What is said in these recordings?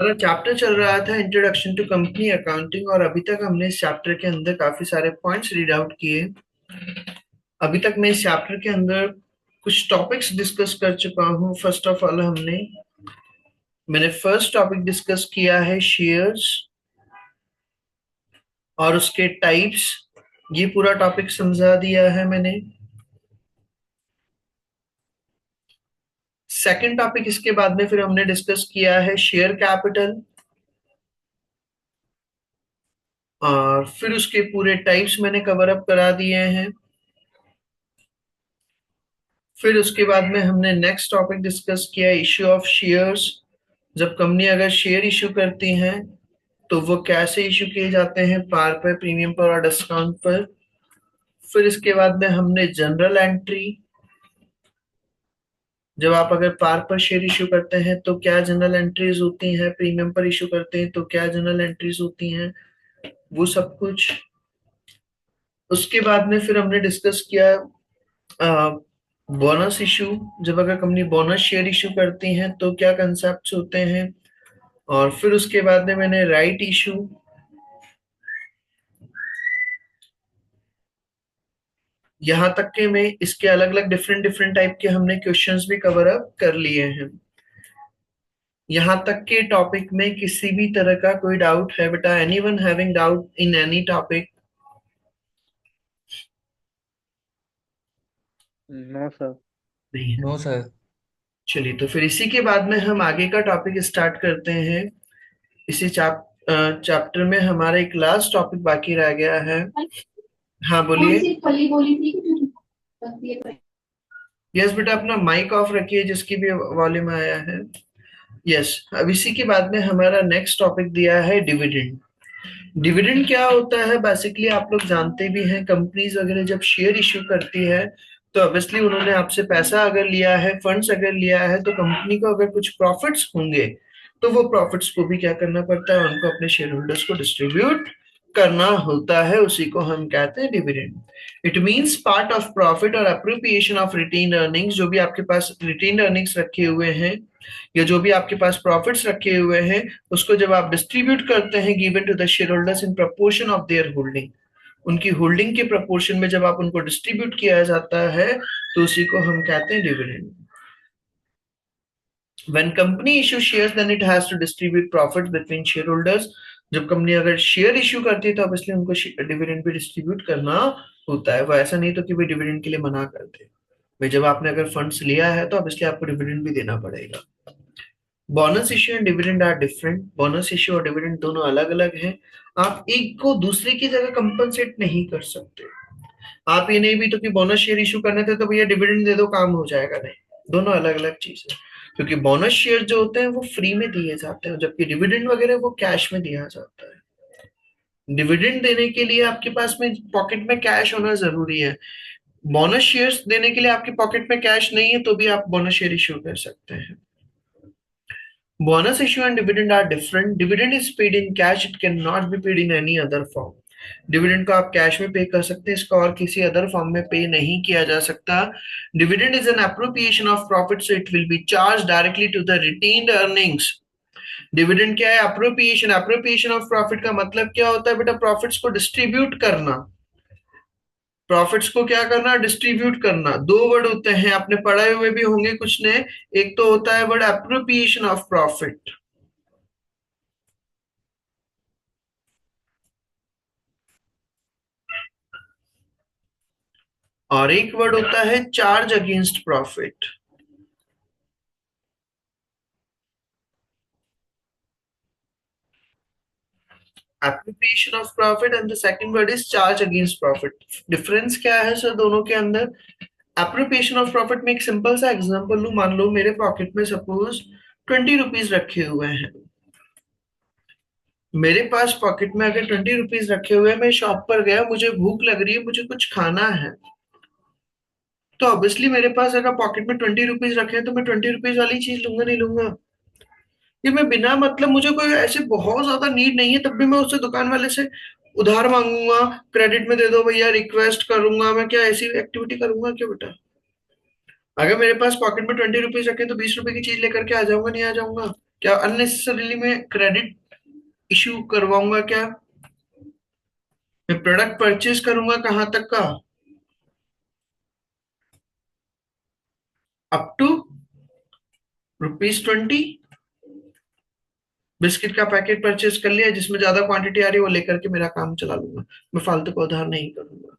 हमारा चैप्टर चल रहा था इंट्रोडक्शन टू कंपनी अकाउंटिंग, और अभी तक हमने इस चैप्टर के अंदर काफी सारे पॉइंट्स रीड आउट किए। अभी तक मैं इस चैप्टर के अंदर कुछ टॉपिक्स डिस्कस कर चुका हूँ। फर्स्ट ऑफ ऑल मैंने फर्स्ट टॉपिक डिस्कस किया है शेयर्स और उसके टाइप्स। ये पूरा टॉपिक समझा दिया है मैंने। सेकंड टॉपिक इसके बाद में फिर हमने डिस्कस किया है शेयर कैपिटल, और फिर उसके पूरे टाइप्स मैंने कवर अप करा दिए हैं। फिर उसके बाद में हमने नेक्स्ट टॉपिक डिस्कस किया इश्यू ऑफ शेयर्स। जब कंपनी अगर शेयर इश्यू करती हैं तो वो कैसे इश्यू किए जाते हैं, पार पर, प्रीमियम पर और डिस्काउंट पर। फिर इसके बाद में हमने जनरल एंट्री, जब आप अगर पार पर शेयर इश्यू करते हैं तो क्या जनरल एंट्रीज होती हैं, प्रीमियम पर इश्यू करते हैं तो क्या जनरल एंट्रीज होती हैं, वो सब कुछ। उसके बाद में फिर हमने डिस्कस किया बोनस इशू। जब अगर कंपनी बोनस शेयर इशू करती हैं तो क्या कंसेप्ट होते हैं। और फिर उसके बाद में मैंने राइट इशू, यहाँ तक के में इसके अलग अलग डिफरेंट डिफरेंट टाइप के हमने क्वेश्चंस भी कवर अप कर लिए हैं। यहाँ तक के टॉपिक में किसी भी तरह का कोई डाउट है बेटा? Anyone having doubt in any topic? No sir. नहीं है। No sir. चलिए, तो फिर इसी के बाद में हम आगे का टॉपिक स्टार्ट करते हैं। इसी चैप्टर में हमारा एक लास्ट टॉपिक बाकी रह गया है। हाँ, कौन बोलिए। सी फली बोली थी कि जो बनती है? यस बेटा, अपना माइक ऑफ रखिए जिसकी भी वॉल्यूम आया है। यस। अब इसी के बाद में हमारा नेक्स्ट टॉपिक दिया है डिविडेंड। डिविडेंड क्या होता है? बेसिकली आप लोग जानते भी हैं, कंपनीज वगैरह जब शेयर इश्यू करती है तो ऑब्वियसली उन्होंने आपसे पैसा अगर लिया है, फंड्स अगर लिया है, तो कंपनी को अगर कुछ प्रॉफिट्स होंगे तो वो प्रॉफिट्स को भी क्या करना पड़ता है, उनको अपने शेयर होल्डर्स को डिस्ट्रीब्यूट करना होता है। उसी को हम कहते हैं dividend. It means part of profit और अप्रोप्रिएशन ऑफ रिटेन्ड अर्निंग्स। जो भी आपके पास रिटेन्ड अर्निंग्स रखे हुए हैं या जो भी आपके पास प्रॉफिट्स रखे हुए हैं, उसको जब आप डिस्ट्रीब्यूट करते हैं given to the share holders in proportion of their holding, उनकी होल्डिंग के प्रपोर्शन में जब आप उनको डिस्ट्रीब्यूट किया जाता है तो उसी को हम कहते हैं dividend. When company issue shares, then it has to distribute profits between shareholders. जब कंपनी अगर शेयर इश्यू करती है तो ऑब्वियसली उनको डिविडेंड भी डिस्ट्रीब्यूट करना होता है। वो ऐसा नहीं तो कि भाई डिविडेंड के लिए मना करते। भाई जब आपने अगर फंड्स लिया है तो ऑब्वियसली आपको डिविडेंड भी देना पड़ेगा। Bonus issue and dividend are different. Bonus issue और डिविडेंड दोनों अलग अलग हैं। आप एक को दूसरे की जगह कंपनसेट नहीं कर सकते। आप ये नहीं भी तो कि बोनस शेयर इशू करने थे तो भैया डिविडेंड दे दो, काम हो जाएगा, नहीं। दोनों अलग अलग चीज है। क्योंकि बोनस शेयर जो होते हैं वो फ्री में दिए जाते हैं, जबकि डिविडेंड वगैरह वो कैश में दिया जाता है। डिविडेंड देने के लिए आपके पास में पॉकेट में कैश होना जरूरी है। बोनस शेयर्स देने के लिए आपकी पॉकेट में कैश नहीं है तो भी आप बोनस शेयर इशू कर सकते हैं। Bonus issue and dividend are different. Dividend is paid in cash. It cannot be paid in any other form. Dividend को आप कैश में पे कर सकते हैं, इसको और किसी अदर फॉर्म में पे नहीं किया जा सकता। Dividend is an appropriation of profit, so it will be charge directly to the retained earnings. Dividend क्या है? अप्रोप्रिएशन। अप्रोप्रिएशन ऑफ प्रॉफिट का मतलब क्या होता है बेटा? प्रॉफिट्स को डिस्ट्रीब्यूट करना। प्रॉफिट्स को क्या करना? डिस्ट्रीब्यूट करना। दो वर्ड होते हैं, आपने पढ़े हुए भी होंगे कुछ ने। एक तो होता है वर्ड अप्रोप्रिएशन ऑफ प्रॉफिट, और एक वर्ड होता है charge against profit. Appropriation of profit and the second word is charge against profit. Difference क्या है सर दोनों के अंदर? एप्रोप्रिएशन ऑफ प्रॉफिट में एक सिंपल सा एग्जांपल लूं। मान लो मेरे पॉकेट में सपोज 20 रुपीज रखे हुए हैं। मेरे पास पॉकेट में अगर 20 रुपीज रखे हुए हैं, मैं शॉप पर गया, मुझे भूख लग रही है, मुझे कुछ खाना है, तो ऑब्वियसली मेरे पास अगर पॉकेट में 20 रुपीज रखे हैं तो मैं 20 रुपीज वाली चीज लूंगा, नहीं लूंगा? ये मैं बिना मतलब, मुझे कोई ऐसे बहुत ज्यादा नीड नहीं है तब भी मैं उससे, दुकान वाले से उधार मांगूंगा, क्रेडिट में दे दो भैया, रिक्वेस्ट करूंगा? मैं क्या ऐसी एक्टिविटी करूंगा क्या बेटा? अगर मेरे पास पॉकेट में 20 रुपीज रखे तो 20 रुपए की चीज लेकर के आ जाऊंगा, नहीं आ जाऊंगा? क्या अननेसेसरीली मैं क्रेडिट इशू करवाऊंगा क्या? मैं प्रोडक्ट परचेज करूंगा कहां तक का? Up to ₹20। बिस्किट का पैकेट परचेज कर लिया, जिसमें ज्यादा क्वांटिटी आ रही है वो लेकर के मेरा काम चला लूंगा। मैं फालतू का उधार नहीं करूंगा,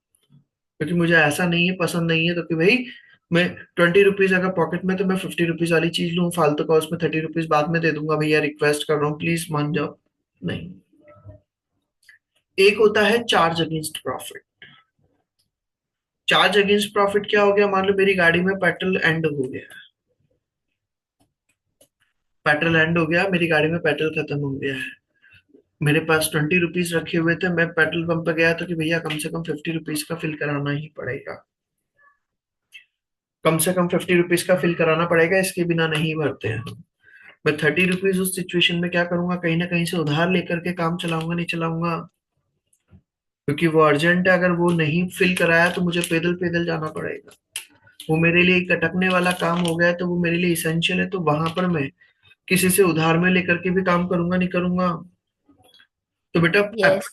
क्योंकि मुझे ऐसा नहीं है, पसंद नहीं है। तो कि भाई मैं ₹20 अगर पॉकेट में, तो मैं ₹50 वाली चीज लूँ फालतू का, उसमें ₹30 बाद में दे दूंगा, भैया रिक्वेस्ट कर रहा हूँ प्लीज मान जाओ। नहीं। एक होता है charge against profit. Charge against profit क्या हो गया? मान लो मेरी गाड़ी में पेट्रोल एंड हो गया, पेट्रोल एंड हो गया, मेरी गाड़ी में पेट्रोल खत्म हो गया है। मेरे पास ₹20 रखे हुए थे, मैं पेट्रोल पंप पे गया तो कि भैया कम से कम ₹50 का फिल कराना ही पड़ेगा, कम से कम ₹50 का फिल कराना पड़ेगा, इसके बिना नहीं भरते हैं हम। मैं ₹30 उस सिचुएशन में क्या करूंगा? कहीं ना कहीं से उधार लेकर के काम चलाऊंगा, नहीं चलाऊंगा? क्योंकि वो अर्जेंट है, अगर वो नहीं फिल कराया तो मुझे पैदल पैदल जाना पड़ेगा। वो मेरे लिए एक अटकने वाला काम हो गया है, तो वो मेरे लिए इसेंशियल है, तो वहां पर मैं किसी से उधार में लेकर के भी काम करूंगा, नहीं करूंगा? तो बेटा यस।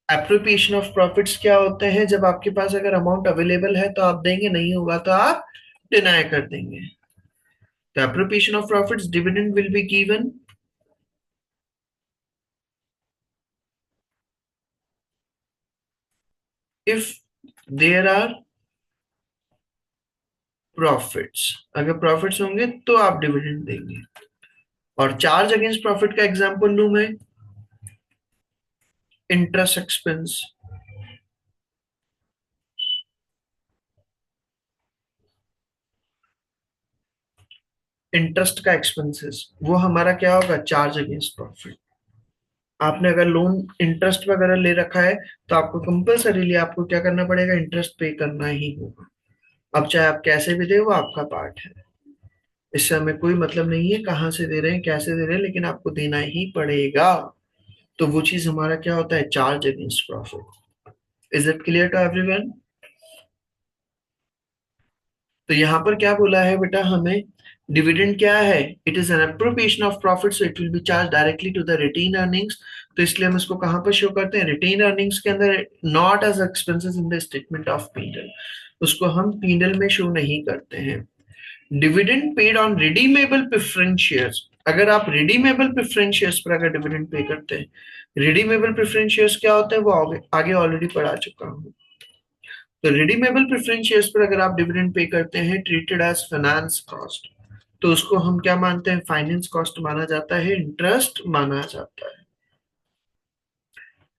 एप्रोप्रिएशन ऑफ प्रॉफिट्स क्या होते हैं? जब आपके पास अगर अमाउंट अवेलेबल है तो आप देंगे, नहीं होगा तो आप डिनाई कर देंगे। तो appropriation of profits, dividend will be given if there are profits. अगर प्रॉफिट्स होंगे तो आप डिविडेंड देंगे। और चार्ज अगेंस्ट प्रॉफिट का एग्जांपल लूं मैं, इंटरेस्ट एक्सपेंस। इंटरेस्ट का एक्सपेंसेस वो हमारा क्या होगा? Charge against profit. आपने अगर लोन इंटरेस्ट वगैरह ले रखा है, तो आपको कंपल्सरीली आपको क्या करना पड़ेगा? इंटरेस्ट पे करना ही होगा। अब चाहे आप कैसे भी दे, वो आपका पार्ट है। इससे हमें कोई मतलब नहीं है कहाँ से दे रहे हैं, कैसे दे रहे हैं, लेकिन आपको देना ही पड़ेगा। तो वो चीज हमारा क्या होता है? Charge against profit. Is it clear to everyone? तो यहाँ पर क्या बोला है बेटा हमें? डिविडेंड क्या है? It is an appropriation of profit, so it will be charge directly to the retain earnings. तो इसलिए हम इसको कहाँ पर शो करते हैं? रिटेन अर्निंग्स के अंदर, not as expenses in the statement of P and L. उसको हम पीनल में शो नहीं करते हैं। Dividend paid on redeemable preference shares. अगर आप रिडीमेबल प्रेफरेंस शेयर्स पर अगर डिविडेंड पे करते हैं, रिडीमेबल प्रेफरेंस शेयर्स क्या होते हैं वो आगे आगे ऑलरेडी पढ़ा चुका हूँ। तो रिडीमेबल प्रेफरेंस शेयर्स पर अगर आप डिविडेंड पे करते हैं, ट्रीटेड एज फाइनेंस कॉस्ट, तो उसको हम क्या मानते हैं? फाइनेंस कॉस्ट माना जाता है, इंटरेस्ट माना जाता है।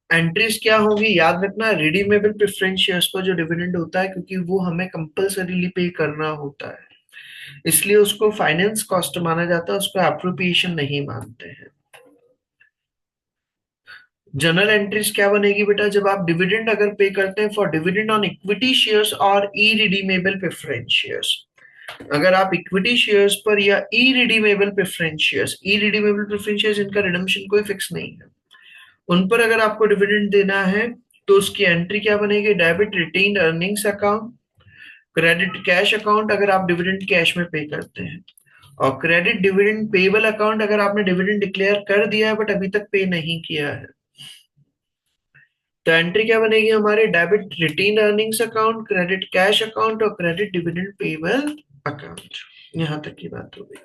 एंट्रीज क्या होगी? याद रखना, रिडीमेबल प्रेफरेंस शेयर्स पर जो डिविडेंड होता है, क्योंकि वो हमें कंपल्सरीली पे करना होता है, इसलिए उसको फाइनेंस कॉस्ट माना जाता है, उसको एप्रोप्रिएशन नहीं मानते हैं। जनरल एंट्रीज क्या बनेगी बेटा? जब आप डिविडेंड अगर पे करते हैं for dividend on equity shares और ई रिडीमेबल प्रेफरेंस शेयर्स। अगर आप इक्विटी शेयर्स पर या ई रिडीमेबल प्रेफरेंस शेयर्स, ई रिडीमेबल प्रेफरेंस शेयर्स इनका रिडम्पशन कोई फिक्स नहीं है, उन पर अगर आपको डिविडेंड देना है, तो उसकी एंट्री क्या बनेगी? Debit retained earnings account, credit cash account अगर आप डिविडेंड कैश में पे करते हैं, और क्रेडिट डिविडेंड पेबल अकाउंट अगर आपने डिविडेंड डिक्लेयर कर दिया है बट अभी तक पे नहीं किया है। तो एंट्री क्या बनेगी हमारे? Debit retain earnings account, credit cash account और क्रेडिट डिविडेंड पेबल अकाउंट। यहां तक की बात हो गई।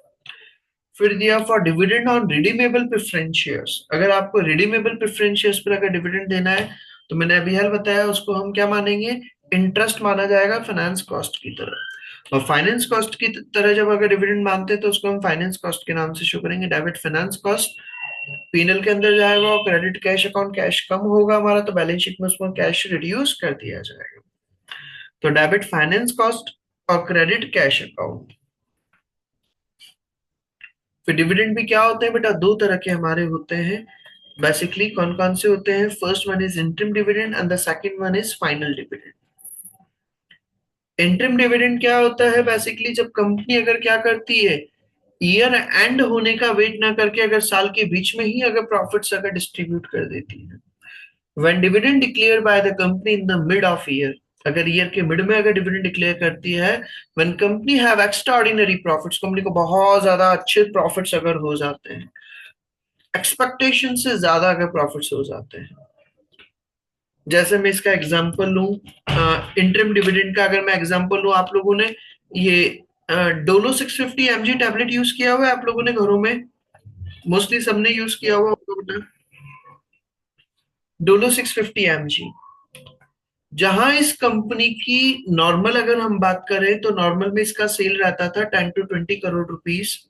फिर दिया for dividend on redeemable preference shares. अगर आपको रिडीमेबल प्रेफरेंस शेयर्स पर अगर डिविडेंड देना है, तो मैंने अभी हाल बताया, उसको हम क्या मानेंगे? इंटरेस्ट माना जाएगा फाइनेंस कॉस्ट की तरह। और फाइनेंस कॉस्ट की तरह जब अगर डिविडेंड मानते हैं, तो उसको हम फाइनेंस कॉस्ट के नाम से शो करेंगे। डेबिट फाइनेंस कॉस्ट पीनल के अंदर जाएगा, और क्रेडिट कैश अकाउंट, कैश कम होगा हमारा तो बैलेंस शीट में उसको कैश रिड्यूस कर दिया जाएगा। तो डेबिट फाइनेंस कॉस्ट और क्रेडिट कैश अकाउंट। फिर डिविडेंड भी क्या होते हैं बेटा? दो तरह के हमारे होते हैं बेसिकली। कौन कौन से होते हैं? First one is interim dividend and the second one is final dividend. Interim dividend क्या होता है? बेसिकली जब कंपनी अगर क्या करती है, ईयर एंड होने का वेट ना करके अगर साल के बीच में ही अगर प्रॉफिट्स अगर डिस्ट्रीब्यूट कर देती है। When dividend declared by the company in the mid of year, अगर ईयर के मिड में अगर डिविडेंड डिक्लेयर करती है, when company have extraordinary profits, company को बहुत ज्यादा अच्छे प्रॉफिट्स अगर हो जाते हैं, एक्सपेक्टेशन से ज्यादा अगर प्रॉफिट्स हो जाते हैं, जैसे मैं इसका एग्जांपल लूं, इंटरिम डिविडेंड का अगर मैं एग्जांपल लूं, आप लोगों ने ये डोलो 650 mg टैबलेट यूज किया हुआ है आप लोगों ने घरों में? मोस्टली सबने यूज किया हुआ होगा। डोलो 650 mg, जहां इस कंपनी की नॉर्मल अगर हम बात करें तो नॉर्मल में इसका सेल रहता था 10 to 20 crore rupees.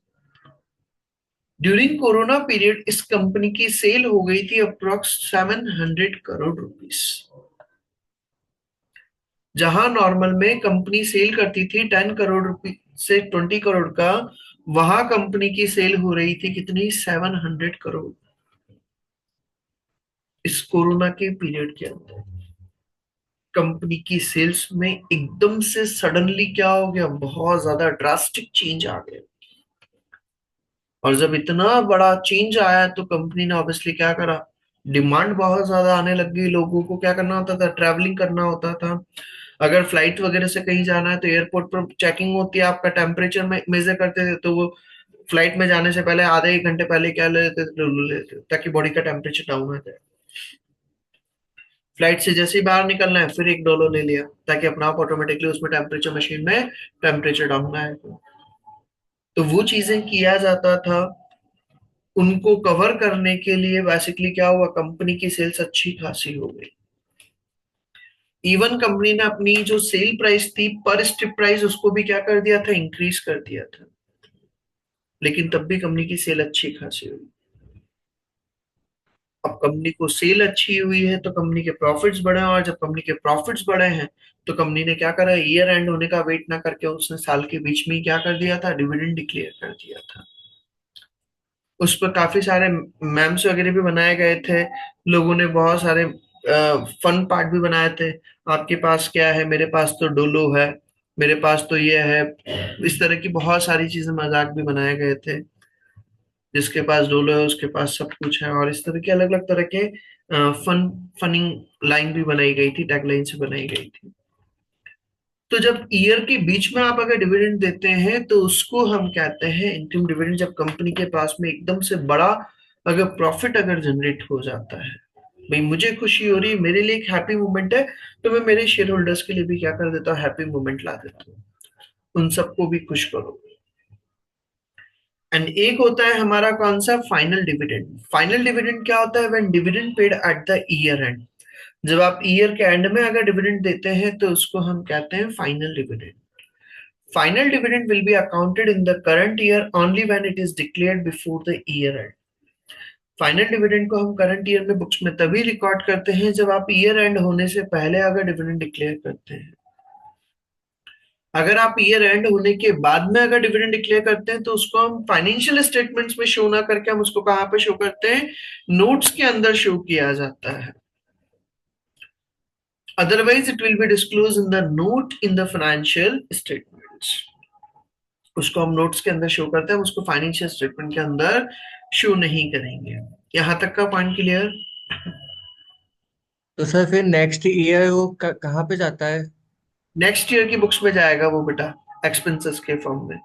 During corona period इस कंपनी की सेल हो गई थी अप्रोक्स 700 करोड़ रुपीस। जहां नॉर्मल में कंपनी सेल करती थी 10 करोड़ रुपए से 20 करोड़ का, वहां कंपनी की सेल हो रही थी कितनी? 700 करोड़। इस कोरोना के पीरियड के अंदर कंपनी की सेल्स में एकदम से सडनली क्या हो गया? बहुत ज्यादा ड्रास्टिक चेंज आ गया। और जब इतना बड़ा चेंज आया तो कंपनी ने ऑब्वियसली क्या करा? डिमांड बहुत ज्यादा आने लग गई, लोगों को क्या करना होता था? ट्रैवलिंग करना होता था। अगर फ्लाइट वगैरह से कहीं जाना है तो एयरपोर्ट पर चेकिंग होती है, आपका टेम्परेचर में मेजर करते थे, तो वो फ्लाइट में जाने से पहले आधे एक घंटे पहले क्या ले लेते थे? डोलो ले लेते थे, ताकि बॉडी का टेम्परेचर डाउन हो जाए। फ्लाइट से जैसे ही बाहर निकलना है फिर एक डोलो ले लिया, ताकि अपना आप ऑटोमेटिकली उसमें टेम्परेचर मशीन में टेम्परेचर डाउन आए। तो वो चीजें किया जाता था। उनको कवर करने के लिए बेसिकली क्या हुआ? कंपनी की सेल्स अच्छी खासी हो गई। इवन कंपनी ने अपनी जो सेल प्राइस थी पर स्ट्रिप प्राइस, उसको भी क्या कर दिया था? इंक्रीज कर दिया था। लेकिन तब भी कंपनी की सेल अच्छी खासी हुई। अब कंपनी को सेल अच्छी हुई है तो कंपनी के प्रॉफिट्स बढ़े, और जब कंपनी के प्रॉफिट्स बढ़े हैं तो कंपनी ने क्या करा? ईयर एंड होने का वेट ना करके उसने साल के बीच में ही क्या कर दिया था? डिविडेंड डिक्लेयर कर दिया था। उस पर काफी सारे मैम्स वगैरह भी बनाए गए थे। लोगों ने बहुत सारे फन पार्ट भी बनाए थे। आपके पास क्या है? मेरे पास तो डोलो है, मेरे पास तो ये है। इस तरह की बहुत सारी चीजें, मजाक भी बनाए गए थे। जिसके पास डोलो है उसके पास सब कुछ है, और इस तरह के अलग अलग तरह के फन फनिंग लाइन भी बनाई गई थी, टैगलाइन से बनाई गई थी। तो जब ईयर के बीच में आप अगर डिविडेंड देते हैं तो उसको हम कहते हैं इंटरिम डिविडेंड। जब कंपनी के पास में एकदम से बड़ा अगर प्रॉफिट अगर जनरेट हो जाता है, भाई मुझे खुशी हो रही है, मेरे लिए एक हैप्पी मोमेंट है, तो मैं मेरे शेयर होल्डर्स के लिए भी क्या कर देता हूँ? हैप्पी मोमेंट ला देता हूँ। उन सबको भी खुश करो। एंड एक होता है हमारा कौन सा? Final dividend. फाइनल डिविडेंड क्या होता है? When dividend paid at the year and. जब आप ईयर के एंड में अगर डिविडेंड देते हैं तो उसको हम कहते हैं final dividend. Final dividend will be accounted in the current year only when it is declared before the year end. Final dividend को हम करंट ईयर में बुक्स में तभी रिकॉर्ड करते हैं जब आप ईयर एंड होने से पहले अगर डिविडेंड डिक्लेयर करते हैं। अगर आप ईयर एंड होने के बाद में अगर डिविडेंड डिक्लेयर करते हैं तो उसको हम फाइनेंशियल स्टेटमेंट्स में शो ना करके हम उसको कहाँ पे शो करते हैं? नोट्स के अंदर शो किया जाता है। Otherwise it will be disclose in the note in the financial statements. उसको हम नोट्स के अंदर शो करते हैं, उसको फाइनेंशियल स्टेटमेंट के अंदर शो नहीं करेंगे। यहां तक का पॉइंट क्लियर? तो सर फिर नेक्स्ट ईयर वो कहाँ पे जाता है? नेक्स्ट ईयर की बुक्स में जाएगा वो बेटा, एक्सपेंसेस के फॉर्म में।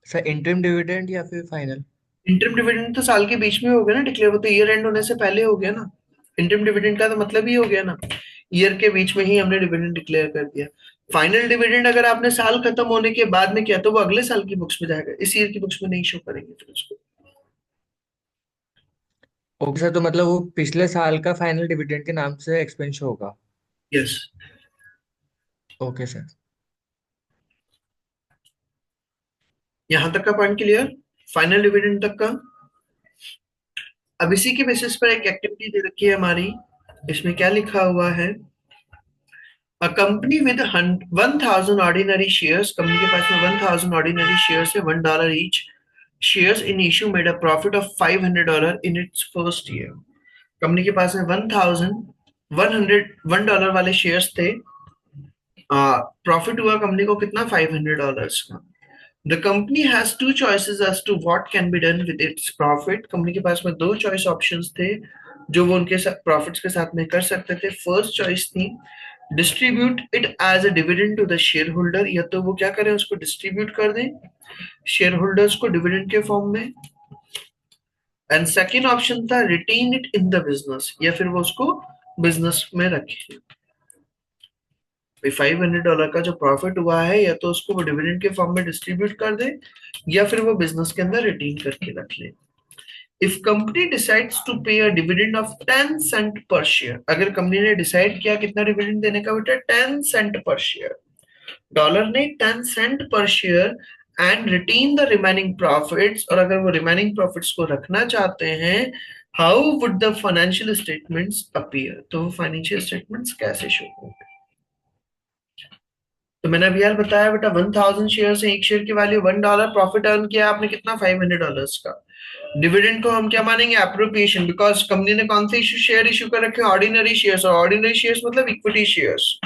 सर इंटरिम डिविडेंड या फिर फाइनल? इंटरिम डिविडेंड तो साल के बीच में हो गया ना डिक्लेयर, वो तो ईयर एंड होने से पहले हो गया ना। इंटरिम डिविडेंड का तो मतलब ही हो गया ना, ईयर के बीच में ही हमने डिविडेंड डिक्लेयर कर दिया। फाइनल डिविडेंड अगर आपने साल खत्म होने के बाद में किया तो वो अगले साल की बुक्स में जाएगा, इस ईयर की बुक्स में नहीं शो करेंगे फिर उसको। ओके सर, तो मतलब वो पिछले साल का फाइनल डिविडेंड के नाम से एक्सपेंस होगा? यस। Okay sir. यहां तक का पॉइंट क्लियर? फाइनल डिविडेंड तक का। अब इसी के बेसिस पर एक एक्टिविटी दे रखी है हमारी। इसमें क्या लिखा हुआ है? A company with 1000 ordinary shares, company के पास में 1000 ऑर्डिनरी शेयर्स है, $1 each. Shares in issue made a profit of $500 in its first year. Company के पास में 1,101 वाले शेयर्स थे। प्रॉफिट हुआ कंपनी को कितना? $500 का। The company has two choices as to what can be done with its profit. Company के पास में दो चॉइस ऑप्शंस थे जो वो उनके प्रॉफिट्स के साथ में कर सकते थे। फर्स्ट चॉइस थी distribute it as a dividend to the share holder, या तो वो क्या करें, उसको डिस्ट्रीब्यूट कर दें शेयर होल्डर्स को डिविडेंड के फॉर्म में। एंड सेकेंड ऑप्शन था retain it in the business, या फिर वो उसको बिजनेस में रखें। $500 का जो प्रॉफिट हुआ है, या तो उसको वो डिविडेंड के फॉर्म में डिस्ट्रीब्यूट कर दे, या फिर वो बिजनेस के अंदर रिटेन करके रख ले। इफ कंपनी डिसाइड्स टू पे a dividend of 10 cent per share, अगर कंपनी ने डिसाइड किया कितना डिविडेंड देने का बेटा, 10 सेंट पर शेयर, डॉलर ने 10 cent per share, and retain the remaining profits, और अगर वो रिमेनिंग प्रॉफिट्स को रखना चाहते हैं, how would the financial statements appear, तो फाइनेंशियल स्टेटमेंट्स कैसे शो होंगे। तो मैंने अभी यार बताया बेटा 1000 शेयर से एक शेयर की वैल्यू $1, प्रॉफिट अर्न किया आपने कितना, $500 का। डिविडेंड को हम क्या मानेंगे, एप्रोप्रिएशन, बिकॉज कंपनी ने कौन से इशू शेयर इशू कर रखे हैं, ऑर्डिनरी शेयर्स, और ऑर्डिनरी शेयर्स मतलब इक्विटी शेयर्स।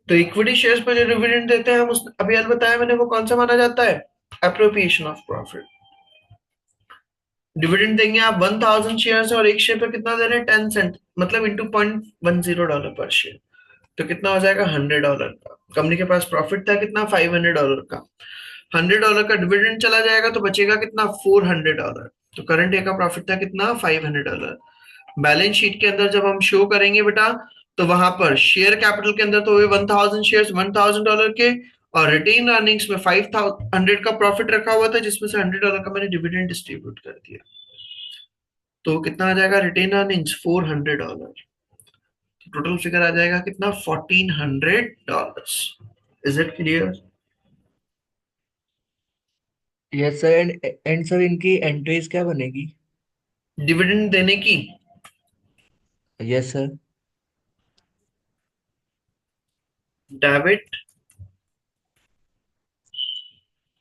तो इक्विटी शेयर्स पर जो डिविडेंड देते हैं हम उस अभी यार बताया मैंने, वो कौन सा माना जाता है, एप्रोप्रिएशन ऑफ प्रॉफिट। डिविडेंड देंगे आप 1000 शेयर और एक शेयर पर कितना दे रहे हैं, 10 सेंट, मतलब इंटू $0.10 पर शेयर, तो कितना हो जाएगा, $100 का। कंपनी के पास प्रॉफिट था कितना, $500 का। $100 का डिविडेंड चला जाएगा तो बचेगा कितना, $400। तो करंट ईयर का प्रॉफिट था कितना, $500। बैलेंस शीट के अंदर जब हम शो करेंगे बेटा, तो वहां पर शेयर कैपिटल के अंदर तो हुए 1000 शेयर $1000 के, और रिटेन अर्निंग्स में 500 का प्रॉफिट रखा हुआ था, जिसमें से $100 का मैंने डिविडेंड डिस्ट्रीब्यूट कर दिया। तो कितना आ जाएगा, रिटेन अर्निंग्स $400, टोटल फिगर आ जाएगा कितना, $1400। Is it clear. Yes sir. And sir इनकी एंट्रीज क्या बनेगी? डिविडेंड देने की, yes sir. Debit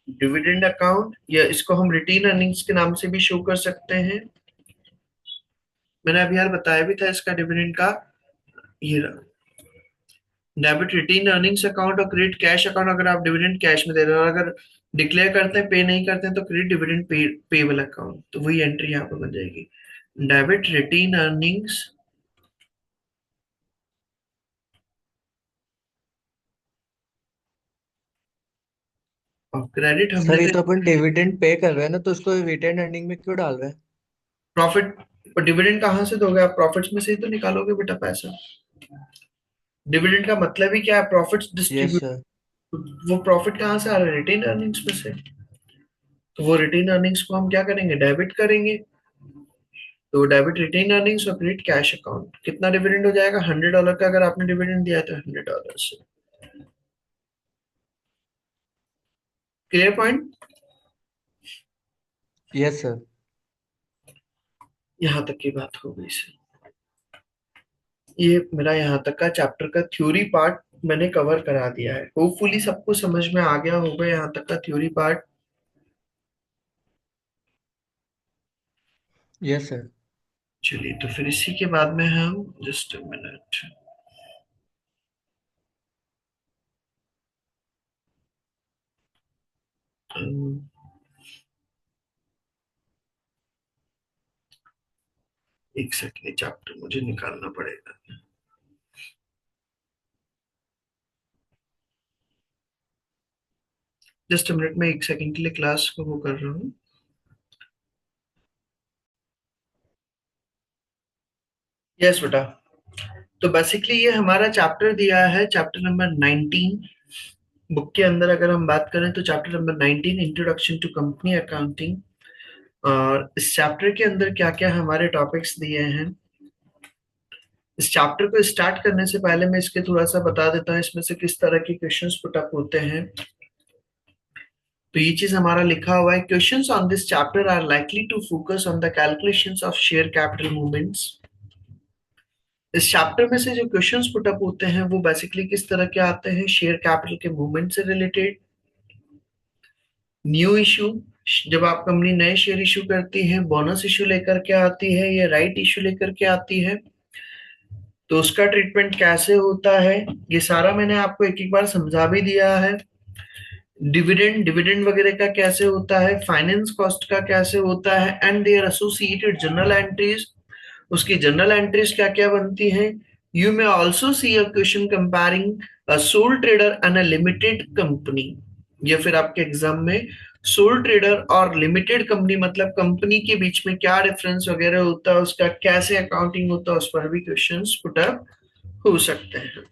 dividend account, या इसको हम रिटेन अर्निंग्स के नाम से भी शो कर सकते हैं। मैंने अभी यार बताया भी था इसका डिविडेंड का, ये रहा डेबिट रिटेन अर्निंग्स अकाउंट और क्रेडिट कैश अकाउंट। अगर आप डिविडेंड कैश में दे रहे हो, अगर डिक्लेयर करते हैं पे नहीं करते हैं, तो क्रेडिट डिविडेंड पेबल अकाउंट, तो वही एंट्री यहाँ पर बन जाएगी, डेबिट रिटेन अर्निंग्स और क्रेडिट हमने सर ये दे तो अपन डिविडेंड पे कर रहे हैं ना, तो उसको रिटेन अर्निंग में क्यों डाल रहे हैं? प्रॉफिट। डिविडेंड कहाँ से दोगे आप, प्रॉफिट्स में से ही तो निकालोगे बेटा पैसा। डिविडेंड का मतलब ही क्या है, प्रॉफिट्स यस डिस्ट्रीब्यूट। सर। वो प्रॉफिट कहाँ से आ रहा है, रिटेन अर्निंग्स में से। तो वो रिटेन अर्निंग्स को हम क्या करेंगे, डेबिट करेंगे। तो डेबिट रिटेन अर्निंग्स और क्रेडिट कैश अकाउंट, कितना डिविडेंड हो जाएगा, $100 का। अगर आपने डिविडेंड दिया है तो $100 से। Clear point. Yes sir. यहां तक की बात हो गई सर। ये मेरा यहाँ तक का चैप्टर का थ्योरी पार्ट मैंने कवर करा दिया है। होपफुली सबको समझ में आ गया होगा यहाँ तक का थ्योरी पार्ट। Yes sir. चलिए, तो फिर इसी के बाद में हम जस्ट मिनट, एक सेकंड, चैप्टर मुझे निकालना पड़ेगा। जस्ट मिनट में, एक सेकंड के लिए क्लास को वो कर रहा हूँ। यस बेटा। तो बेसिकली ये हमारा चैप्टर दिया है, चैप्टर नंबर 19 बुक के अंदर। अगर हम बात करें तो chapter number 19 introduction to company accounting. और इस चैप्टर के अंदर क्या क्या हमारे टॉपिक्स दिए हैं। इस चैप्टर को स्टार्ट करने से पहले मैं इसके थोड़ा सा बता देता हूँ इसमें से किस तरह के क्वेश्चंस पुट अप होते हैं। तो ये चीज हमारा लिखा हुआ है, questions on this chapter are likely to focus on the calculations of share capital movements. इस चैप्टर में से जो क्वेश्चंस पुट अप होते हैं वो बेसिकली किस तरह के आते हैं, शेयर कैपिटल के मूवमेंट से रिलेटेड, न्यू इशू, जब आप कंपनी नए शेयर इशू करती है, बोनस इशू लेकर के आती है या राइट इशू लेकर के आती है, तो उसका ट्रीटमेंट कैसे होता है, ये सारा मैंने आपको एक एक बार समझा भी दिया है। डिविडेंड डिविडेंड वगैरह का कैसे होता है, फाइनेंस कॉस्ट का कैसे होता है, and their associated journal entries, उसकी जर्नल एंट्रीज क्या क्या बनती हैं, You may also see a question comparing a sole trader and a limited company. या फिर आपके एग्जाम में सोल ट्रेडर और लिमिटेड कंपनी मतलब कंपनी के बीच में क्या डिफरेंस वगैरह होता है, उसका कैसे अकाउंटिंग होता है, उस पर भी क्वेश्चंस पुट अप हो सकते हैं।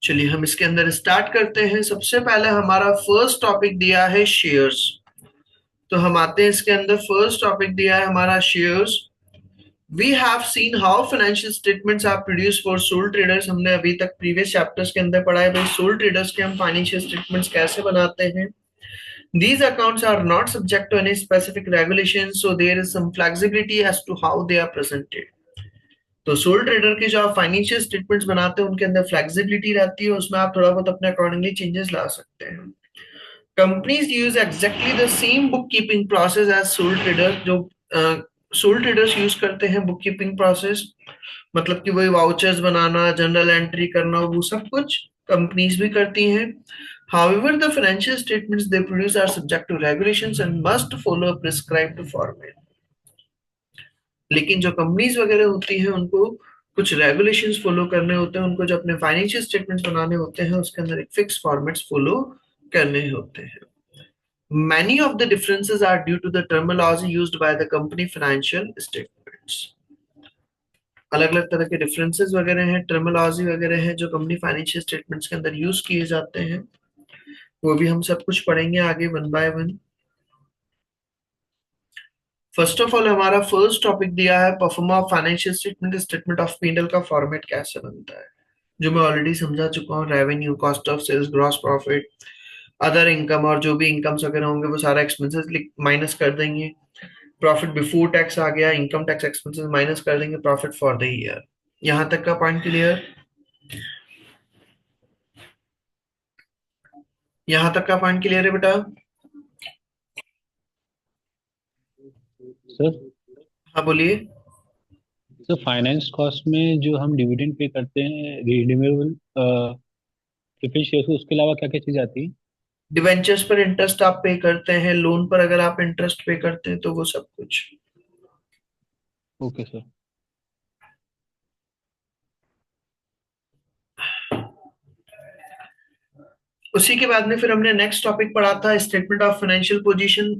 चलिए हम इसके अंदर स्टार्ट करते हैं। सबसे पहले हमारा फर्स्ट टॉपिक दिया है शेयर्स। तो हम आते हैं इसके अंदर। फर्स्ट टॉपिक दिया है हमारा shares. We have seen how financial statements are produce for sole traders. हमने अभी तक प्रीवियस चैप्टर्स के अंदर पढ़ा है भाई सोल ट्रेडर्स के हम फाइनेंशियल स्टेटमेंट्स कैसे बनाते हैं। These accounts are not subject to any specific regulations, so there is some flexibility as to how they are presented. तो सोल ट्रेडर के जो आप फाइनेंशियल स्टेटमेंट्स बनाते हैं उनके अंदर फ्लेक्सिबिलिटी रहती है, उसमें आप थोड़ा बहुत अपने अकॉर्डिंगली चेंजेस ला सकते हैं। Companies use exactly the same book keeping process as sole trader. जो सोल ट्रेडर्स यूज करते हैं बुक कीपिंग प्रोसेस, मतलब कि वही वाउचर्स बनाना, जनरल एंट्री करना, वो सब कुछ कंपनीज भी करती हैं। However, the financial statements they produce are subject to regulations and must follow a prescribed format. लेकिन जो कंपनीज वगैरह होती हैं उनको कुछ रेगुलेशंस फॉलो करने होते हैं, उनको जो अपने फाइनेंशियल स्टेटमेंट्स बनाने होते हैं उसके अंदर एक फिक्स फॉर्मेट्स फॉलो करने होते हैं। Many of the differences are due to the terminology used by the company financial statements. अलग अलग तरह के डिफरेंसेस वगैरह हैं, टर्मिनोलॉजी वगैरह हैं जो कंपनी फाइनेंशियल स्टेटमेंट्स के अंदर यूज किए जाते हैं, वो भी हम सब कुछ पढ़ेंगे आगे one by one. First of all हमारा फर्स्ट टॉपिक दिया है proforma of financial statement. Statement of P and L का फॉर्मेट कैसे बनता है, जो मैं ऑलरेडी समझा चुका हूँ। Revenue, cost of sales, gross profit, other income, और जो भी इनकम्स वगैरह होंगे वो सारा एक्सपेंसेस माइनस कर देंगे। प्रॉफिट बिफोर टैक्स आ गया, इनकम टैक्स एक्सपेंसेस माइनस कर देंगे, प्रॉफिट फॉर द ईयर। यहां तक का पॉइंट क्लियर? यहां तक का पॉइंट क्लियर है बेटा? सर हाँ बोलिए। सर फाइनेंस कॉस्ट में जो हम डिविडेंड पे करते हैं रिडीमेबल प्रेफरेंस शेयर्स, उसके अलावा क्या क्या चीज आती है? डिवेंचर्स पर इंटरेस्ट आप पे करते हैं, लोन पर अगर आप इंटरेस्ट पे करते हैं तो वो सब कुछ। Okay sir. उसी के बाद में फिर हमने नेक्स्ट टॉपिक पढ़ा था statement of financial position,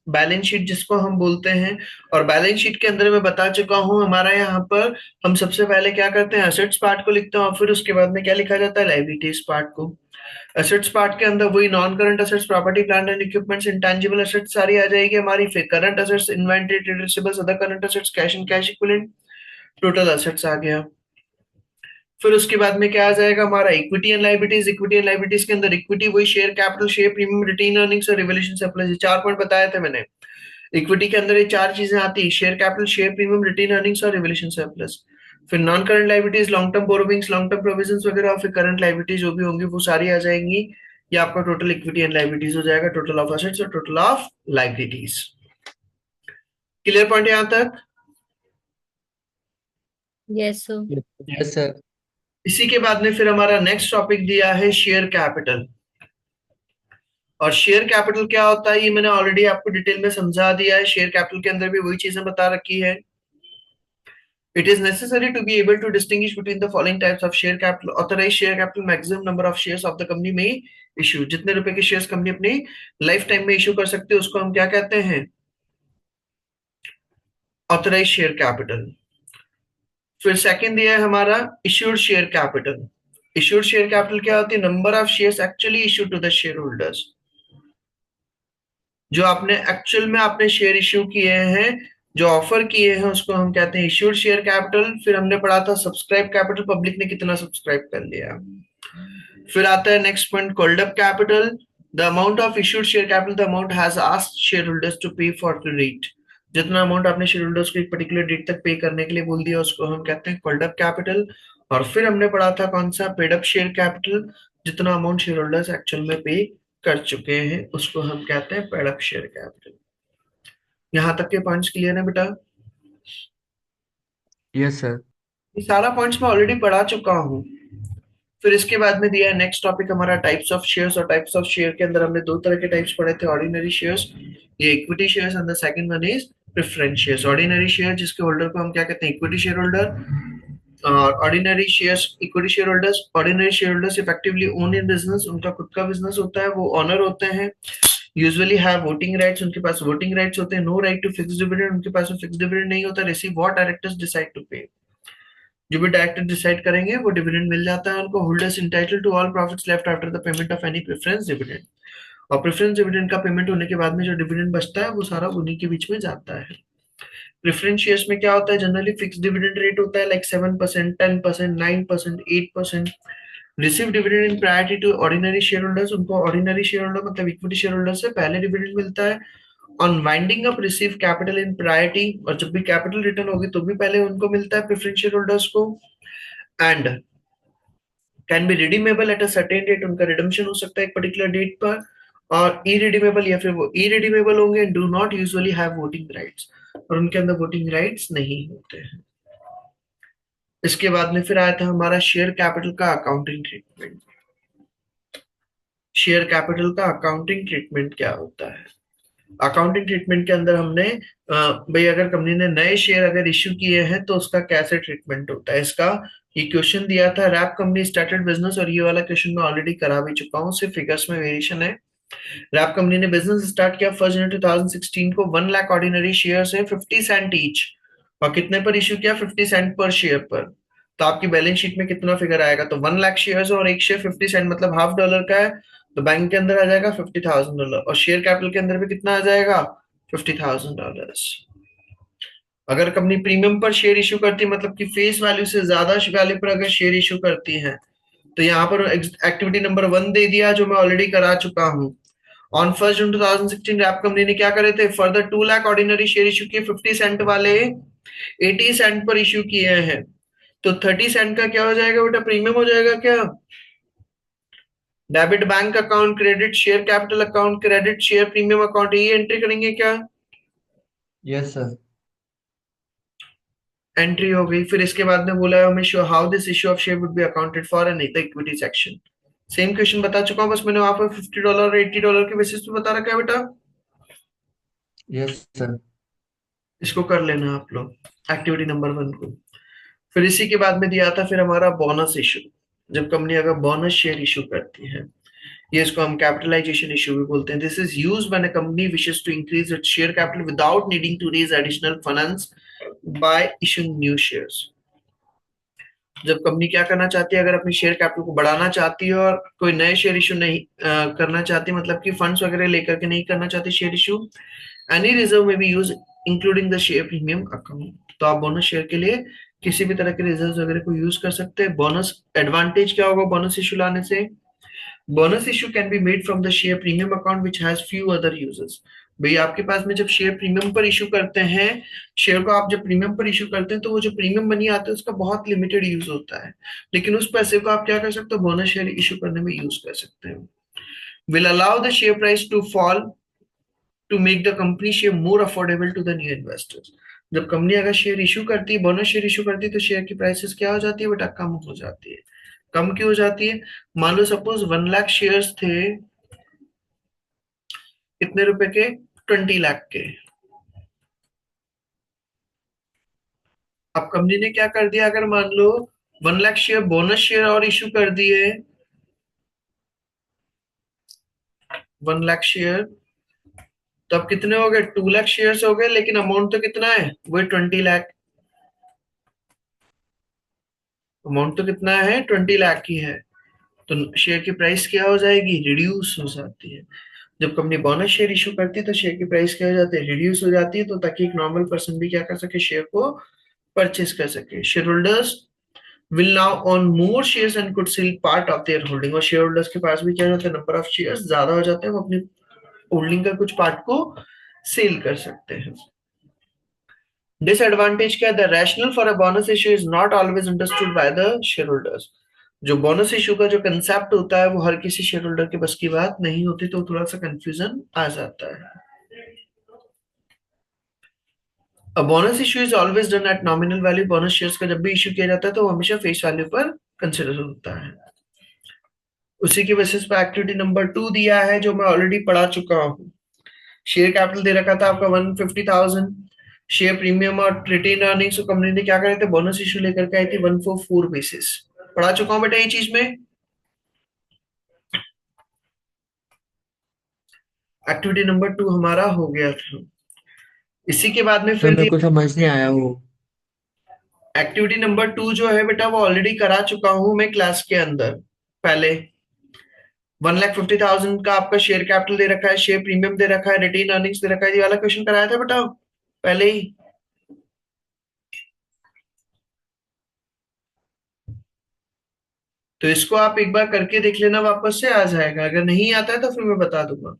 balance sheet जिसको हम बोलते हैं। और बैलेंस शीट के अंदर मैं बता चुका हूं हमारा यहाँ पर हम सबसे पहले क्या करते हैं, असेट्स पार्ट को लिखते हैं और फिर उसके बाद में क्या लिखा जाता है, लायबिलिटीज पार्ट को। असेट्स पार्ट के अंदर वही non current assets, property plant and equipments, intangible assets सारी आ जाएगी हमारी। फिर current assets, inventory, trade receivables, other current assets, cash and cash equivalent, total assets आ गया। फिर उसके बाद में क्या आ जाएगा हमारा equity and liabilities. Equity and liabilities के अंदर इक्विटी वही share capital, share premium, retain earnings और रिवॉल्यूशन सरप्लस। ये चार पॉइंट बताए थे मैंने। इक्विटी के अंदर ये चार चीजें आती है, share capital, share premium, retain earnings और रिवॉल्यूशन सरप्लस। फिर non current liabilities, long term borrowings, long term provisions वगैरह, और फिर करंट लायबिलिटीज जो भी होंगी वो सारी आ जाएंगी। ये आपका टोटल इक्विटी एंड लायबिलिटीज हो जाएगा, टोटल ऑफ असेट्स और total of liabilities. Clear point यहां तक? Yes sir. Yes sir. इसी के बाद में फिर हमारा नेक्स्ट टॉपिक दिया है शेयर कैपिटल। और शेयर कैपिटल क्या होता है ये मैंने ऑलरेडी आपको डिटेल में समझा दिया है। शेयर कैपिटल के अंदर भी वही चीजें बता रखी है। It is necessary to be able to distinguish between the following types of share capital. Authorized share capital, maximum number of shares of the company may issue. जितने रुपए के शेयर्स कंपनी अपनी लाइफ टाइम में इशू कर सकते हैं उसको हम क्या कहते हैं, ऑथराइज शेयर कैपिटल। फिर सेकंड दिया है हमारा issued share capital. Issued share capital क्या होती है, number of shares actually issued to the share holders. जो आपने एक्चुअल में आपने शेयर इश्यू किए हैं, जो ऑफर किए हैं, उसको हम कहते हैं इश्यूड शेयर कैपिटल। फिर हमने पढ़ा था सब्सक्राइब कैपिटल, पब्लिक ने कितना सब्सक्राइब कर लिया। फिर आता है next point called up capital, the amount of issued share capital the amount has asked share holders to pay for the debt. जितना अमाउंट आपने शेयर होल्डर्स को एक पर्टिकुलर डेट तक पे करने के लिए बोल दिया उसको हम कहते हैं कॉल्ड अप कैपिटल। और फिर हमने पढ़ा था कौन सा, पेड अप शेयर कैपिटल, जितना अमाउंट शेयर होल्डर्स एक्चुअल में पे कर चुके हैं उसको हम कहते हैं पेड अप शेयर कैपिटल। यहां तक के पॉइंट्स क्लियर है बेटा? Yes sir. ये सारा पॉइंट्स मैं ऑलरेडी पढ़ा चुका हूँ। फिर इसके बाद में दिया है नेक्स्ट टॉपिक हमारा टाइप्स ऑफ शेयर्स। और टाइप्स ऑफ शेयर के अंदर हमने दो तरह के टाइप्स पढ़े थे, ऑर्डिनरी शेयर्स, ये equity shares, and the second one is preference shares. Ordinary share जिसके होल्डर को हम क्या कहते हैं, equity share holder. Ordinary shares, equity share holders, ordinary share holders effectively own in business, उनका खुद का बिजनेस होता है, वो ऑनर होते हैं, यूजुअली हैव वोटिंग राइट्स, उनके पास वोटिंग राइट्स होते हैं, no right to fix dividend, उनके पास फिक्स डिविडेंड नहीं होता, receive what directors decide to pay, जो भी डायरेक्टर डिसाइड करेंगे वो डिविडेंड मिल जाता है उनको, holders entitle to all profits left after the payment of any preference dividend, और प्रेफरेंस डिविडेंड का पेमेंट होने के बाद में जो डिविडेंड बचता है वो सारा उन्हीं के बीच में जाता है। प्रेफरेंस शेयर्स में क्या होता है, जनरली फिक्स डिविडेंड रेट होता है, like 7%, 10%, 9%, 8%। Receive dividend in priority to ordinary share holders, उनको ऑर्डिनरी शेयर होल्डर मतलब इक्विटी शेयर होल्डर से पहले डिविडेंड मिलता है। On winding up receive capital in priority, और जब भी कैपिटल रिटर्न होगी तो भी पहले उनको मिलता है प्रेफरेंस शेयर होल्डर्स को। And can be redeemable at a certain date, उनका रिडम्पशन हो सकता है एक पर्टिकुलर डेट पर, और इरिडीमेबल या फिर वो इरिडीमेबल होंगे, do not usually have voting rights, और उनके अंदर वोटिंग राइट्स नहीं होते हैं। इसके बाद में फिर आया था हमारा शेयर कैपिटल का अकाउंटिंग ट्रीटमेंट। शेयर कैपिटल का अकाउंटिंग ट्रीटमेंट क्या होता है? अकाउंटिंग ट्रीटमेंट के अंदर हमने भाई अगर कंपनी ने नए शेयर अगर इश्यू किए हैं तो उसका कैसे ट्रीटमेंट होता है इसका, ये क्वेश्चन दिया था। रैप कंपनी स्टार्टेड बिजनेस, और ये वाला क्वेश्चन मैं ऑलरेडी करा भी चुका हूँ, सिर्फ फिगर्स में वेरिएशन है। रैप कंपनी ने बिजनेस स्टार्ट किया 1 जनवरी 2016 को, 1 लाख ऑर्डिनरी शेयर है 50 सेंट ईच, और कितने पर इश्यू किया, 50 सेंट पर शेयर पर। तो आपकी बैलेंस शीट में कितना फिगर आएगा, तो 1 लाख शेयर और एक शेयर 50 सेंट मतलब हाफ डॉलर का है, तो बैंक के अंदर आ जाएगा $50,000, और शेयर कैपिटल के अंदर भी कितना आ जाएगा, $50,000। अगर कंपनी प्रीमियम पर शेयर इश्यू करती है, मतलब कि फेस वैल्यू से ज्यादा वैल्यू पर अगर शेयर इश्यू करती है, तो यहाँ पर एक्टिविटी नंबर 1 दे दिया जो मैं ऑलरेडी करा चुका हूँ। ऑन 1 जून 2016 रैप कंपनी ने क्या करे थे, further 2 lakh ordinary share issue किए, 50 सेंट वाले 80 सेंट पर इश्यू किए हैं, तो 30 सेंट का क्या हो जाएगा बेटा, प्रीमियम हो जाएगा क्या? Debit bank account, credit share capital account, credit share premium account, ये एंट्री करेंगे क्या? Yes sir. एंट्री हो गई। फिर इसके बाद में बोला है हमें show how this issue of share would be accounted for in the equity section. Same question बता चुका हूं, बस मैंने वहां पर $50 और $80 के बेसिस पे बता रखा है बेटा। Yes sir. इसको कर लेना आप लोग, एक्टिविटी नंबर 1 को। फिर इसी के बाद में दिया था फिर हमारा बोनस इशू, जब कंपनी अगर बोनस शेयर इशू करती है, ये इसको हम कैपिटलाइजेशन इशू भी बोलते हैं। This is used when a company wishes to increase its share capital without needing to raise additional funds by issuing new shares. जब कंपनी क्या करना चाहती है, अगर अपनी शेयर कैपिटल को बढ़ाना चाहती है और कोई नए शेयर इशू नहीं करना चाहती, मतलब कि फंड्स वगैरह लेकर के नहीं करना चाहती शेयर इशू, एनी रिजर्व में B use including the share premium account, तो आप बोनस शेयर के लिए किसी भी तरह के रिजर्व वगैरह को यूज कर सकते हैं। बोनस एडवांटेज क्या होगा बोनस इशू लाने से, bonus issue can be made from the share premium account which has few other users. भाई आपके पास में जब शेयर प्रीमियम पर इशू करते हैं, शेयर को आप जब प्रीमियम पर इशू करते हैं तो वो जो प्रीमियम मनी आता है उसका बहुत लिमिटेड यूज होता है, लेकिन उस पैसे को आप क्या कर सकते हो, बोनस शेयर इशू करने में यूज कर सकते हैं। Will allow the share price to fall to make the company share more affordable to the new investors. जब कंपनी अगर शेयर इशू करती है, बोनस शेयर इशू करती है, तो शेयर की प्राइसेस क्या हो जाती है बेटा, कम हो जाती है। कम क्यों हो जाती है, मान लो सपोज 1 लाख शेयर्स थे कितने रुपए के, 20 लाख के। अब कंपनी ने क्या कर दिया, अगर मान लो 1 लाख शेयर बोनस शेयर और इशू कर दिए, 1 लाख शेयर, तो अब कितने हो गए, 2 लाख शेयर हो गए, लेकिन अमाउंट तो कितना है, वो 20 लाख। अमाउंट तो कितना है, 20 लाख की है, तो शेयर की प्राइस क्या हो जाएगी, रिड्यूस हो जाती है। जब कंपनी बोनस शेयर इशू करती है तो शेयर की प्राइस क्या हो जाती है, रिड्यूस हो जाती है, तो ताकि एक नॉर्मल पर्सन भी क्या कर सके, शेयर को परचेस कर सके। Share holders will now own more shares and could sell part of their holding, और शेयर होल्डर्स के पास भी क्या होता है, नंबर ऑफ शेयर्स ज्यादा हो जाते हैं, वो अपनी होल्डिंग का कुछ पार्ट को सेल कर सकते हैं। डिसएडवांटेज क्या है, the rational for a bonus issue is not always understood by the share holders. जो बोनस इशू का जो कंसेप्ट होता है वो हर किसी शेयर होल्डर के बस की बात नहीं होती, तो थोड़ा सा कंफ्यूजन आ जाता है। A bonus issue is always done at nominal value, bonus shares का जब भी इशू किया जाता है तो वो हमेशा फेस वैल्यू पर कंसिडर होता है। उसी की बेसिस पर एक्टिविटी नंबर 2 दिया है जो मैं ऑलरेडी पढ़ा चुका हूँ। शेयर कैपिटल दे रखा था आपका 150,000, शेयर प्रीमियम और रिटेन अर्निंग्स को कंपनी ने क्या करे थे, बोनस इशू लेकर के आई थी 144 बेसिस। पढ़ा चुका हूं बेटा ये चीज में। एक्टिविटी नंबर 2 हमारा हो गया था। इसी के बाद में सर फिर मेरे को समझ नहीं आया वो। एक्टिविटी नंबर 2 जो है बेटा वो ऑलरेडी करा चुका हूं मैं क्लास के अंदर। पहले 1,50,000 का आपका शेयर कैपिटल दे रखा है, शेयर प्रीमियम दे रखा है, रिटेन अर्निंग्स दे रखा है, ये वाला क्वेश्चन कराया था बेटा पहले ही। तो इसको आप एक बार करके देख लेना, वापस से आ जाएगा। अगर नहीं आता है तो फिर मैं बता दूंगा।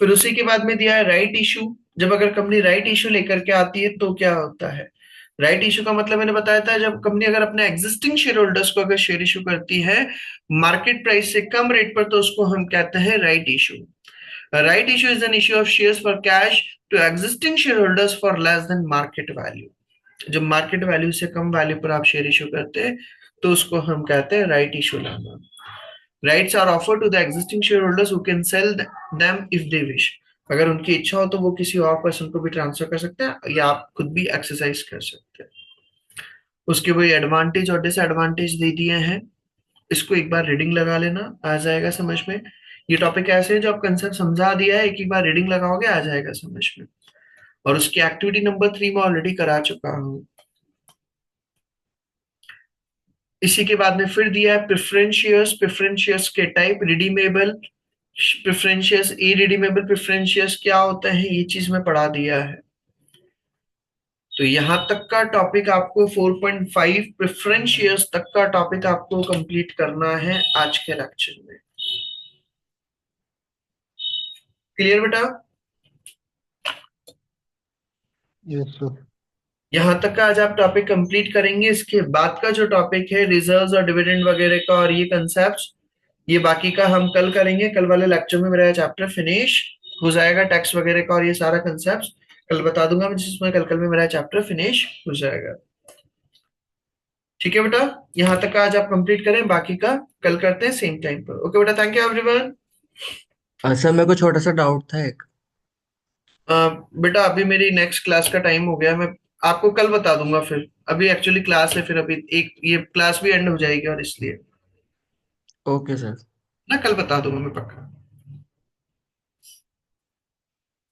फिर उसी के बाद में दिया है राइट इशू। जब अगर कंपनी राइट इशू लेकर के आती है तो क्या होता है। राइट इशू का मतलब मैंने बताया था, जब कंपनी अगर अपने एग्जिस्टिंग शेयर होल्डर्स को अगर शेयर इशू करती है मार्केट प्राइस से कम रेट पर, तो उसको हम कहते हैं right issue. Right issue is an issue of shares for cash to existing share holders for less than market value. जब मार्केट वैल्यू से कम वैल्यू पर आप शेयर इशू करते हैं तो उसको हम कहते हैं राइट इशू लाना। Rights are offer to the existing share holders who can sell them if they wish. अगर उनकी इच्छा हो तो वो किसी और पर्सन को भी ट्रांसफर कर सकते हैं या आप खुद भी एक्सरसाइज कर सकते हैं। उसके वही एडवांटेज और डिसएडवांटेज दे दिए हैं। इसको एक बार रीडिंग लगा लेना, आ जाएगा समझ में। ये टॉपिक ऐसे है जो आप कंसेप्ट समझा दिया है, एक ही बार रीडिंग लगाओगे आ जाएगा समझ में। और उसकी एक्टिविटी नंबर 3 में ऑलरेडी करा चुका हूं। इसी के बाद में फिर दिया है प्रेफरेंस शेयर्स। प्रेफरेंस शेयर्स के type, redeemable preference shares, irredeemable preference shares क्या होता है ये चीज में पढ़ा दिया है। तो यहां तक का टॉपिक आपको 4.5 प्रेफरेंस शेयर्स तक का टॉपिक आपको कंप्लीट करना है आज के लेक्चर में। क्लियर बेटा। Yes sir. यहां तक का आज आप टॉपिक कंप्लीट करेंगे। इसके बाद का जो टॉपिक है रिजर्व्स और डिविडेंड वगैरह का और ये कंसेप्ट, ये बाकी का हम कल करेंगे। कल वाले लेक्चर में मेरा चैप्टर फिनिश हो जाएगा, टैक्स वगैरह का और ये सारा कंसेप्ट कल बता दूंगा मैं, जिसमें कल कल में मेरा चैप्टर फिनिश हो जाएगा। ठीक है बेटा, यहां तक का आज आप कंप्लीट करें, बाकी का कल करते हैं सेम टाइम पर। ओके बेटा, थैंक यू एवरीवन। सर मेरे को छोटा सा डाउट था एक। बेटा अभी मेरी नेक्स्ट क्लास का टाइम हो गया, मैं आपको कल बता दूंगा। फिर अभी एक्चुअली क्लास है, फिर अभी एक ये क्लास भी एंड हो जाएगी और इसलिए ओके सर। ना कल बता दूंगा मैं पक्का।